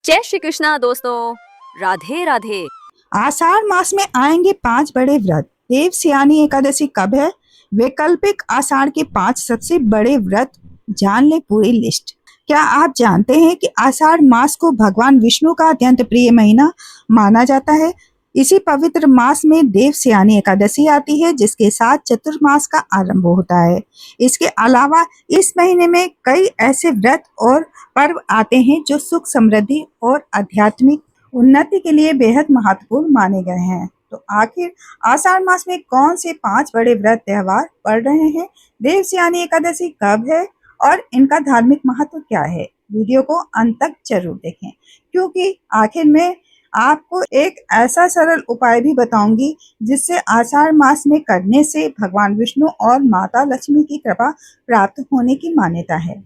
जय श्री कृष्णा दोस्तों, राधे राधे। आषाढ़ मास में आएंगे 5 बड़े व्रत। देवस्यानी एकादशी कब है? वैकल्पिक आषाढ़ के 5 सबसे बड़े व्रत जान ले पूरी लिस्ट। क्या आप जानते हैं कि आषाढ़ मास को भगवान विष्णु का अत्यंत प्रिय महीना माना जाता है? इसी पवित्र मास में देवस्यानी एकादशी आती है, जिसके साथ चतुर्मास का आरंभ होता है। इसके अलावा इस महीने में कई ऐसे व्रत और पर्व आते हैं जो सुख, समृद्धि और आध्यात्मिक उन्नति के लिए बेहद महत्वपूर्ण माने गए हैं। तो आखिर आषाढ़ मास में कौन से 5 बड़े व्रत त्योहार पड़ रहे हैं? देवस्यानी एकादशी कब है और इनका धार्मिक महत्व क्या है? वीडियो को अंत तक जरूर देखें, क्योंकि आखिर में आपको एक ऐसा सरल उपाय भी बताऊंगी जिससे आषाढ़ मास में करने से भगवान विष्णु और माता लक्ष्मी की कृपा प्राप्त होने की मान्यता है।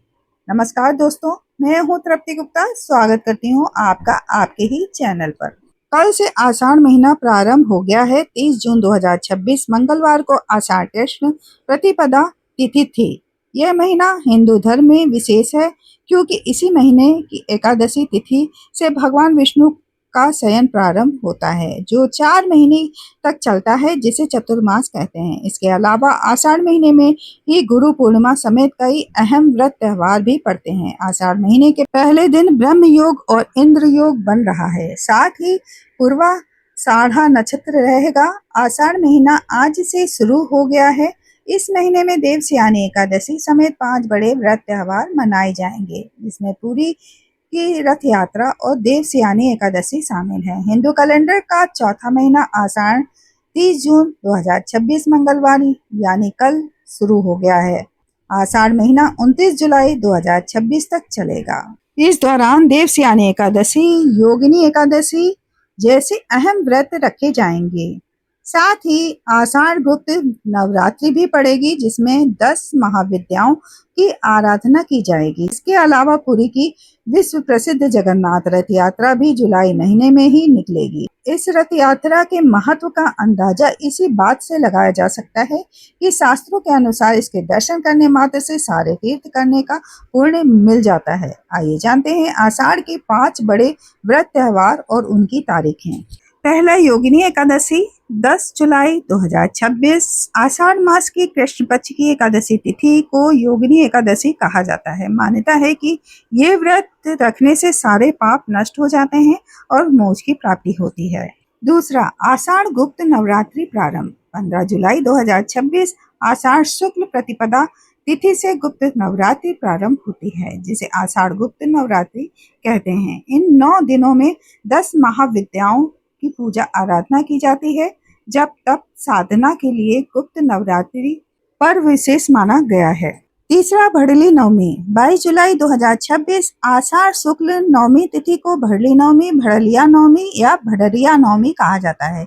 नमस्कार दोस्तों, मैं हूँ तृप्ति गुप्ता। स्वागत करती हूँ आपका आपके ही चैनल पर। कल से आषाढ़ महीना प्रारंभ हो गया है। 30 जून 2026 मंगलवार को आषाढ़ कृष्ण प्रतिपदा तिथि थी। यह महीना हिंदू धर्म में विशेष है, क्योंकि इसी महीने की एकादशी तिथि से भगवान विष्णु का शयन प्रारंभ होता है, जो 4 महीने तक चलता है, जिसे चतुर्मास कहते हैं। इसके अलावा आषाढ़ महीने में ही गुरु पूर्णिमा समेत कई अहम व्रत त्योहार भी पड़ते हैं। आषाढ़ महीने के पहले दिन ब्रह्म योग और इंद्र योग बन रहा है। साथ ही पूर्वा साढ़ा नक्षत्र रहेगा। आषाढ़ महीना आज से शुरू हो गया है। इस महीने में देवस्यानी एकादशी समेत 5 बड़े व्रत त्योहार मनाए जाएंगे, जिसमें पूरी की रथ यात्रा और देवस्यानी एकादशी शामिल है। हिंदू कैलेंडर का चौथा महीना आषाढ़ 30 जून 2026 मंगलवार यानी कल शुरू हो गया है। आषाढ़ महीना 29 जुलाई 2026 तक चलेगा। इस दौरान देवस्यानी एकादशी, योगिनी एकादशी जैसे अहम व्रत रखे जाएंगे। साथ ही आषाढ़ गुप्त नवरात्रि भी पड़ेगी, जिसमें 10 महाविद्याओं की आराधना की जाएगी। इसके अलावा पुरी की विश्व प्रसिद्ध जगन्नाथ रथ यात्रा भी जुलाई महीने में ही निकलेगी। इस रथ यात्रा के महत्व का अंदाजा इसी बात से लगाया जा सकता है कि शास्त्रों के अनुसार इसके दर्शन करने मात्र से सारे तीर्थ करने का पुण्य मिल जाता है। आइए जानते हैं आषाढ़ के 5 बड़े व्रत त्योहार और उनकी तारीखें। पहला, योगिनी एकादशी 10 जुलाई 2026। आषाढ़ मास की कृष्ण पक्ष की एकादशी तिथि को योगिनी एकादशी कहा जाता है। मान्यता है कि ये व्रत रखने से सारे पाप नष्ट हो जाते हैं और मोक्ष की प्राप्ति होती है। दूसरा, आषाढ़ गुप्त नवरात्रि प्रारंभ 15 जुलाई 2026। आषाढ़ शुक्ल प्रतिपदा तिथि से गुप्त नवरात्रि प्रारंभ होती है, जिसे आषाढ़ गुप्त नवरात्रि कहते हैं। इन 9 दिनों में 10 महाविद्याओं की पूजा आराधना की जाती है। जब तप साधना के लिए गुप्त नवरात्रि पर्व विशेष माना गया है। तीसरा, भड़ली नवमी 22 जुलाई 2026। आषाढ़ शुक्ल नवमी तिथि को भड़ली नवमी, भड़लिया नवमी या भड़रिया नवमी कहा जाता है।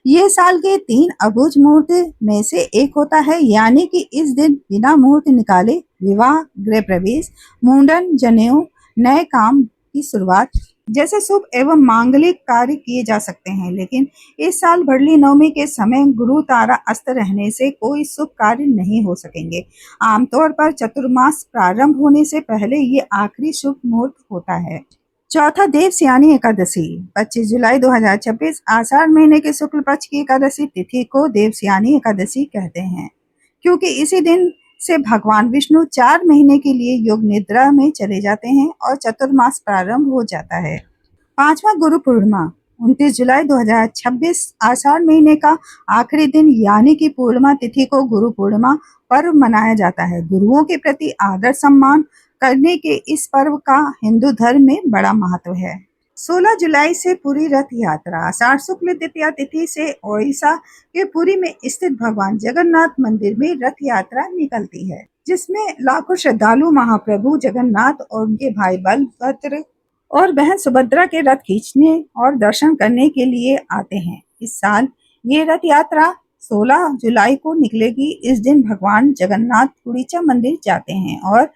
ये साल के 3 अबुझ मुहूर्त में से एक होता है, यानी कि इस दिन बिना मुहूर्त निकाले विवाह, गृह प्रवेश, मुंडन, जनेऊ, नए काम की शुरुआत जैसे शुभ एवं मांगलिक कार्य किए जा सकते हैं। लेकिन इस साल भड़ली नवमी के समय गुरु तारा अस्त रहने से कोई शुभ कार्य नहीं हो सकेंगे। आमतौर पर चतुर्मास प्रारंभ होने से पहले ये आखिरी शुभ मुहूर्त होता है। चौथा, देवस्यानी एकादशी 25 जुलाई 2026। आषाढ़ महीने के शुक्ल पक्ष की एकादशी तिथि को देवस्यानी एकादशी कहते हैं, क्योंकि इसी दिन से भगवान विष्णु 4 महीने के लिए योग निद्रा में चले जाते हैं और चतुर्मास प्रारंभ हो जाता है। पांचवा, गुरु पूर्णिमा 29 जुलाई 2026। आषाढ़ महीने का आखिरी दिन यानी कि पूर्णिमा तिथि को गुरु पूर्णिमा पर्व मनाया जाता है। गुरुओं के प्रति आदर सम्मान करने के इस पर्व का हिंदू धर्म में बड़ा महत्व है। 16 जुलाई से पुरी रथ यात्रा। आषाढ़ शुक्ल द्वितीया तिथि से ओडिशा के पुरी में स्थित भगवान जगन्नाथ मंदिर में रथ यात्रा निकलती है, जिसमें लाखों श्रद्धालु महाप्रभु जगन्नाथ और उनके भाई बलभद्र और बहन सुभद्रा के रथ खींचने और दर्शन करने के लिए आते हैं। इस साल ये रथ यात्रा 16 जुलाई को निकलेगी। इस दिन भगवान जगन्नाथ गुंडीचा मंदिर जाते हैं और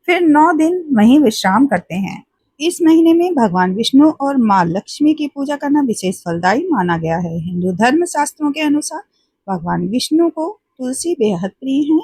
फिर 9 दिन वहीं विश्राम करते हैं। इस महीने में भगवान विष्णु और माँ लक्ष्मी की पूजा करना विशेष फलदायी माना गया है। हिंदू धर्म शास्त्रों के अनुसार भगवान विष्णु को तुलसी बेहद प्रिय है,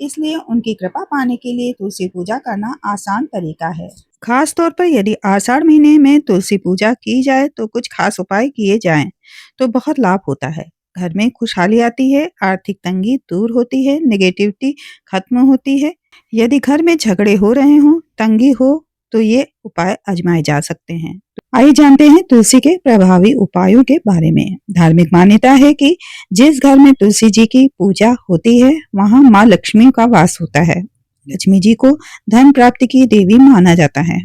इसलिए उनकी कृपा पाने के लिए तुलसी पूजा करना आसान तरीका है। खास तौर पर यदि आषाढ़ महीने में तुलसी पूजा की जाए तो कुछ खास उपाय किए जाएं तो बहुत लाभ होता है। घर में खुशहाली आती है, आर्थिक तंगी दूर होती है, नेगेटिविटी खत्म होती है। यदि घर में झगड़े हो रहे हों, तंगी हो, तो ये उपाय आजमाए जा सकते हैं। आइए जानते हैं तुलसी के प्रभावी उपायों के बारे में। धार्मिक मान्यता है कि जिस घर में तुलसी जी की पूजा होती है वहां माँ लक्ष्मी का वास होता है। लक्ष्मी जी को धन प्राप्ति की देवी माना जाता है।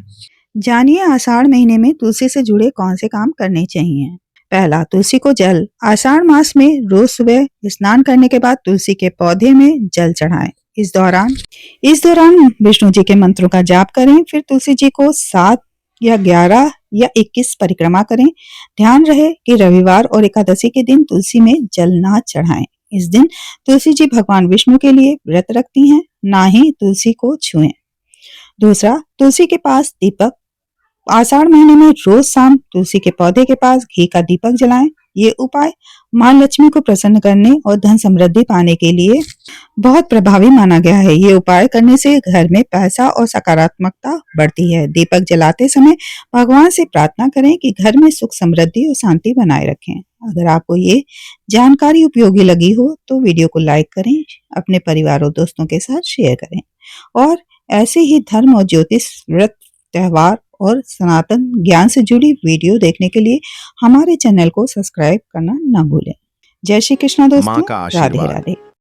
जानिए आषाढ़ महीने में तुलसी से जुड़े कौन से काम करने चाहिए। पहला, तुलसी को जल। आषाढ़ मास में रोज सुबह स्नान करने के बाद तुलसी के पौधे में जल चढ़ाएं। इस दौरान विष्णु जी के मंत्रों का जाप करें। फिर तुलसी जी को 7 या 11 या 21 परिक्रमा करें। ध्यान रहे कि रविवार और एकादशी के दिन तुलसी में जल ना चढ़ाएं। इस दिन तुलसी जी भगवान विष्णु के लिए व्रत रखती हैं, ना ही तुलसी को छुएं। दूसरा, तुलसी के पास दीपक। आषाढ़ महीने में रोज शाम तुलसी के पौधे के पास घी का दीपक जलाएं। ये उपाय मां लक्ष्मी को प्रसन्न करने और धन समृद्धि पाने के लिए बहुत प्रभावी माना गया है। ये उपाय करने से घर में पैसा और सकारात्मकता बढ़ती है। दीपक जलाते समय भगवान से प्रार्थना करें कि घर में सुख समृद्धि और शांति बनाए रखें। अगर आपको ये जानकारी उपयोगी लगी हो तो वीडियो को लाइक करें, अपने परिवार और दोस्तों के साथ शेयर करें और ऐसे ही धर्म और ज्योतिष, व्रत, त्योहार और सनातन ज्ञान से जुड़ी वीडियो देखने के लिए हमारे चैनल को सब्सक्राइब करना ना भूलें। जय श्री कृष्णा माँ दोस्तों, का राधे आशीर्वाद। राधे।